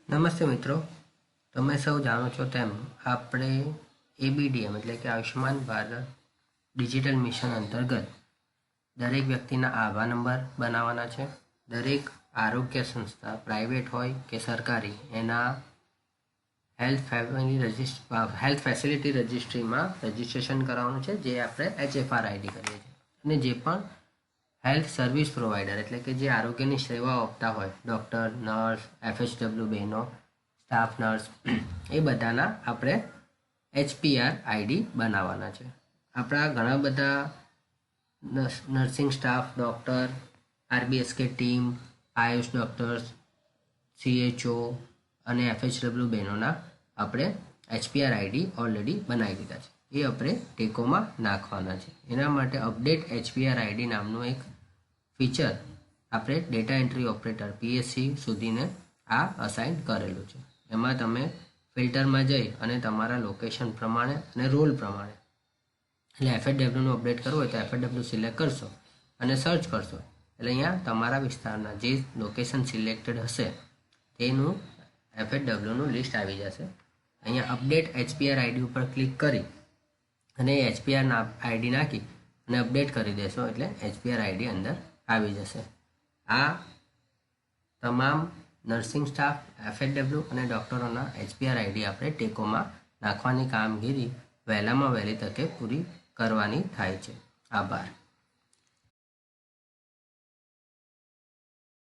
નમસ્તે મિત્રો, તમે સૌ જાણો છો તેમ આપણે ABDM એટલે કે આયુષ્યમાન ભારત ડિજિટલ મિશન અંતર્ગત દરેક વ્યક્તિના આધાર નંબર બનાવવાના છે. દરેક આરોગ્ય સંસ્થા પ્રાઇવેટ હોય કે સરકારી એના હેલ્થ ફેસિલિટી રજિસ્ટ્રીમાં રજિસ્ટ્રેશન કરાવવાનું છે, જે આપણે HFRID કરીએ છીએ. અને જે પણ હેલ્થ સર્વિસ પ્રોવાઈડર એટલે કે જે આરોગ્યની સેવાઓ આપતા હોય, ડૉક્ટર, નર્સ, FHW બહેનો, સ્ટાફ નર્સ, એ બધાના આપણે HPRID બનાવવાના છે. આપણા ઘણા બધા nursing staff, doctor, RBSK team, Ayush doctors, CHO અને FHW બહેનોના આપણે HPRID ઓલરેડી બનાવી દીધા છે. એ આપણે ટેકોમાં નાખવાના છે. એના માટે અપડેટ HPRID નામનું એક ફીચર આપણે ડેટા એન્ટ્રી ઓપરેટર PSC સુધીને આ અસાઇન કરેલું છે. એમાં તમે ફિલ્ટરમાં જઈ અને તમારા લોકેશન પ્રમાણે અને રોલ પ્રમાણે એટલે FHWનું અપડેટ કરવું હોય તો FHW સિલેક્ટ કરશો અને સર્ચ કરશો એટલે અહીંયા તમારા વિસ્તારના જે લોકેશન સિલેક્ટેડ હશે તેનું FHWનું લિસ્ટ આવી જશે. અહીંયા અપડેટ HPRID ઉપર ક્લિક કરી અને HPRID નાખી અને અપડેટ કરી દેશો એટલે HPRID અંદર આવી જશે. આ તમામ નર્સિંગ સ્ટાફ, FHW અને ડૉક્ટરોના HPRID આપણે ટેકોમાં નાખવાની કામગીરી વહેલામાં વહેલી તકે પૂરી કરવાની થાય છે. આભાર.